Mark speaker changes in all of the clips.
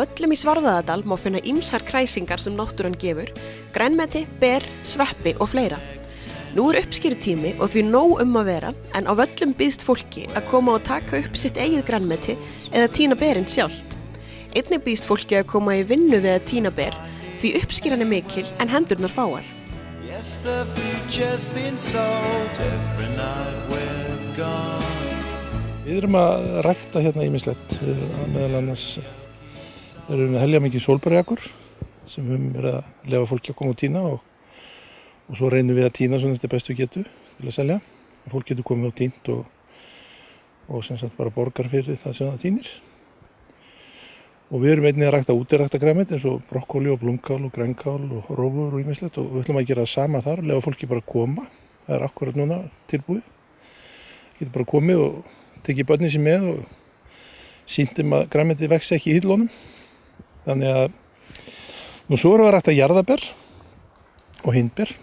Speaker 1: völlum í Svarfaðardal má finna ýmsar kræsingar sem náttúran gefur, grænmeti, ber, sveppi og fleira. Nú uppskerutími og því nóg að vera, en á völlum býðst fólki að koma og taka upp sitt eigið grænmeti eða tína berin sjálft. Einnig býðst fólki að koma í vinnu við að tína ber, því uppskeran mikil en hendurnar fáar.
Speaker 2: Yes, the future's been sold every night we're gone.
Speaker 3: Við erum að rækta hérna ýmislegt. Við erum meðal annars að helja mikið sólberjakur sem við höfum verið að leyfa fólki að koma og tína og svo reynum við að tína svona eftir bestu getu til að selja. Fólk getur komið og tínt og sem sagt bara borgar fyrir það sem það tínir. Og við erum einnig að rækta útirækta grænmeti eins og brokkóli og blómkál og grænkál og rófur og ýmislegt og við ætlum að gera það sama þar, leyfa fólki bara að koma. Það er akkurat núna tilbúið. Getur bara komið og tekið börnin sér með og sýndum að grænmeti vex ekki í hillunum. Þannig að nú svo erum við að rækta jarðaber og hindber.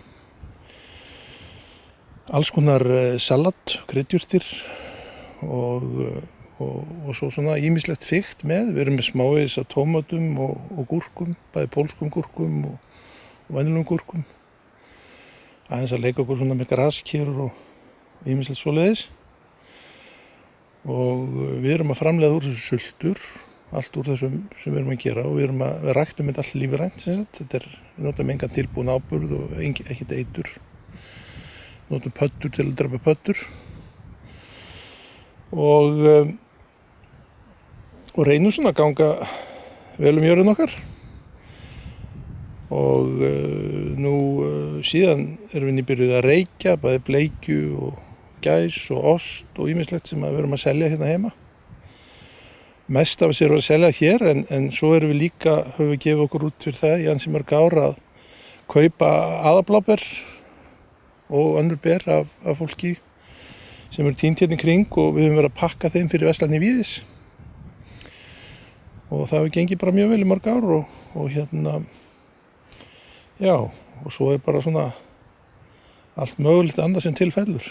Speaker 3: Alls konar salat, kryddjurtir og svo svona ýmislegt fikt með. Við erum með smávegis af tómatum og gúrkum, bæði pólskum gúrkum og venjulegum gúrkum. Aðeins að leika okkur svona með grasker og ýmislegt svoleiðis. Og við erum að framleiða úr þessu sultur, allt úr þessum sem við erum að gera og við ræktum þetta allt lífrænt sem sagt. Þetta við notum engan tilbúin áburð og ekkert eitur. Við notum pöddur til að drepa pöddur. Og reynum svona að ganga vel jörðin okkar. Og nú síðan erum við nýbyrjuð að reykja, bæði bleikju og gæs og ost og ýmislegt sem við erum að selja hérna heima. Mest af þessu erum við að selja hér en svo erum við líka, höfum við gefið okkur út fyrir það í ansi mörg ár að kaupa aðabláber og önnur ber af fólki sem eru tínt hérna í kring og við höfum verið að pakka þeim fyrir verslanir í Víðis. Og það hefur gengið bara mjög vel í mörg ár og hérna, já, og svo er bara svona allt mögulegt annað sem tilfellur.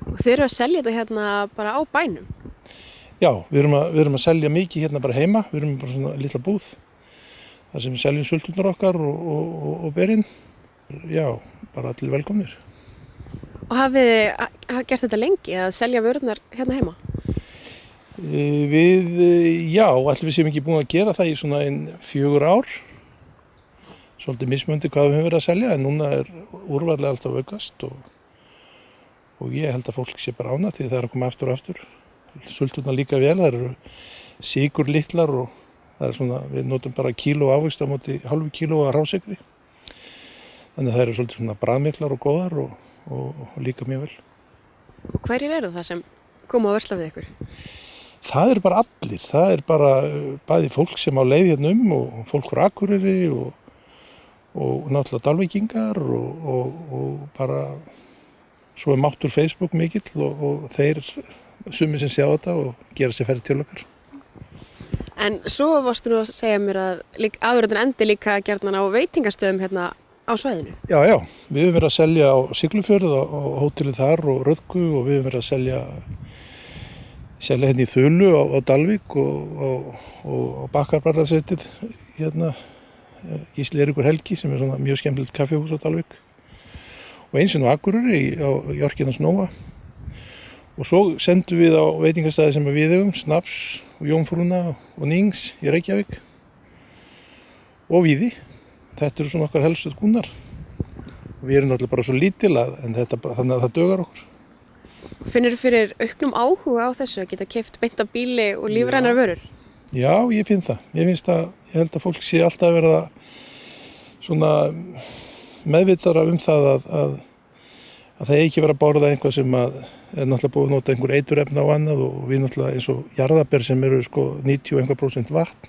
Speaker 1: Og þið eru að selja þetta hérna bara á bænum?
Speaker 3: Já, við erum að selja mikið hérna bara heima, við erum bara svona litla búð. þar sem við seljum sulturnar okkar og berinn. Já, bara allir velkomnir.
Speaker 1: Og hafið þið gert þetta lengi að selja vörurnar hérna heima?
Speaker 3: Já, allir við séum ekki búin að gera það í svona 4 ár. Svolítið mismunandi hvað við höfum verið að selja, en núna er úrvalið alltaf aukast og ég held að fólk sé bara ánægt því það er að koma aftur og aftur. Sulturnar líka vel, það eru sykurlitlar og það er svona, við notum bara kíló ávöxt á móti hálfu kíló af rásykri. Þannig að það eru svolítið svona bragðmiklar og góðar og líka mjög vel.
Speaker 1: Og hverjir eru það sem koma að versla við ykkur?
Speaker 3: Það eru bara allir, það er bara bæði fólk sem á leið hérna og fólk frá Akureyri og náttúrulega Dalvíkingar og bara svo er máttur Facebook mikill og þeir sumir sem sjá þetta og gera sér ferð til okkar.
Speaker 1: En svo varstu nú að segja mér að afurðin endi líka gjarnan á veitingastöðum hérna á svæðinu.
Speaker 3: Já, við höfum verið að selja á Siglufjörð á hótelið þar og Röðku og við höfum verið að selja hérna í Þulu á Dalvík og Bakkarbarðarsetið hérna Gísli Eiríkur Helgi sem er svona mjög skemmtilegt kaffihús á Dalvík og eins og Akureyri í Orkinans Nóa og svo sendum við á veitingastæði sem við eigum, Snaps og Jómfrúna og Nings í Reykjavík og Víði. Þetta eru svona okkar helstu kúnnar og við erum náttúrulega bara svo lítil þannig að það dugar okkur.
Speaker 1: Finnur þú fyrir auknum áhuga á þessu að geta keypt beint af bíli og lífrænar vörur?
Speaker 3: Já, ég finn það. Ég held að fólk sé alltaf að verða svona meðvitaðra það að það er ekki verið að borða einhvað sem er náttúrulega búið að nota einhver eiturefni á annað og við náttúrulega eins og jarðaber sem eru 90% vatn.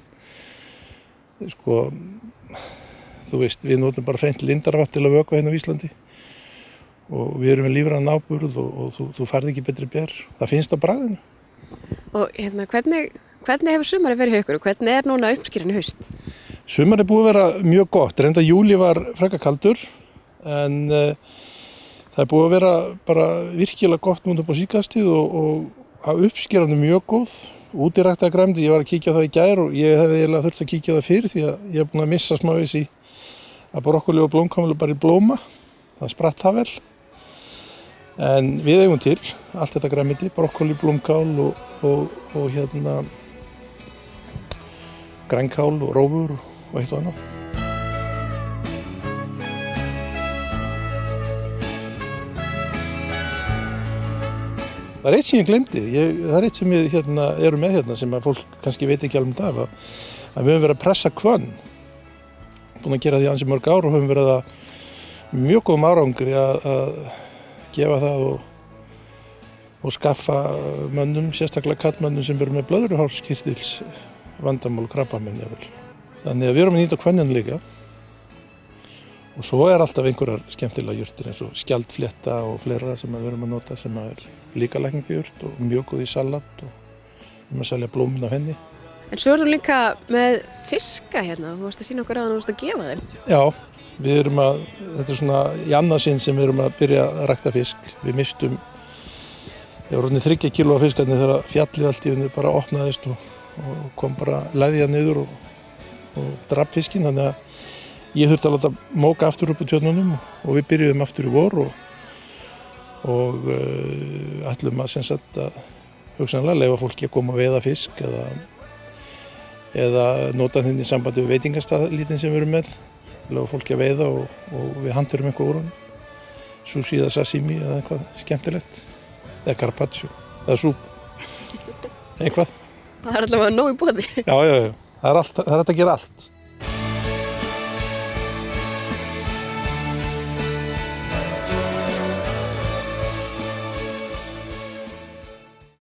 Speaker 3: Þú veist, við notum bara hreint lindarvatn til að vökva hérna á Íslandi og við erum með lífrænan áburð og þú færð ekki betri ber. Það finnst á bragðinu.
Speaker 1: Og hérna, hvernig hefur sumarið verið hjá ykkur og hvernig er núna uppskeran í haust?
Speaker 3: Sumarið er búið að vera mjög gott. Reynda júlí var frekar kaldur en það er búið að vera bara virkilega gott núna upp á síðkastið og að uppskeran er mjög góð. útiræktaða grænmeti, ég var að kíkja á það í gær og ég hefði eiginlega þurft að kíkja á það fyrir því að ég hef búin að missa smávegis í að brokkoli og blómkál bara í blóma. Það spratt það vel. En við eigum til allt þetta grænmeti, brokkoli, blómkál og grænkál og rófur og eitt og annað. Það er eitt sem ég glemdi, það er eitt sem við erum með sem að fólk kannski veit ekki alveg það, að við höfum verið að pressa hvönn. Búin að gera því ansi mörg ár og höfum verið að mjög góðum árangri að gefa það og skaffa mönnum, sérstaklega karlmönnum sem eru með blöðruhálskirtils vandamál krabbamein jafnvel. Þannig að við erum að nýta hvönnin líka. Og svo er alltaf einhverjar skemmtilega jurtir eins og skjaldflétta og fleira sem við erum að nota sem er líka lækningajurt og mjög góð í salat og við erum að selja blómin af henni.
Speaker 1: En svo erum við líka með fiska hérna, þú varst að sýna okkur að þú varst að gefa þeim.
Speaker 3: Já, við erum þetta er svona í annað sinn sem við erum að byrja að rækta fisk. Við mistum, ég var orðin 3 kíló af fiskarnir þegar fjallið allt í henni bara opnaðist og kom bara leðja niður og drap fiskinn, þannig að ég þurfti að láta móka aftur upp í tjörnunum og við byrjuðum aftur í vor og ætlum að hugsanlega leyfa fólki að koma að veiða fisk eða nota henni í sambandi við veitingastaðlítinn sem við erum með, leyfa fólki að veiða og við handurum eitthvað úr hann, sushi eða sashimi eða eitthvað skemmtilegt, eða carpaccio eða súp, eitthvað.
Speaker 1: Það er allavega nóg í boði.
Speaker 3: Já, það er hægt að gera allt.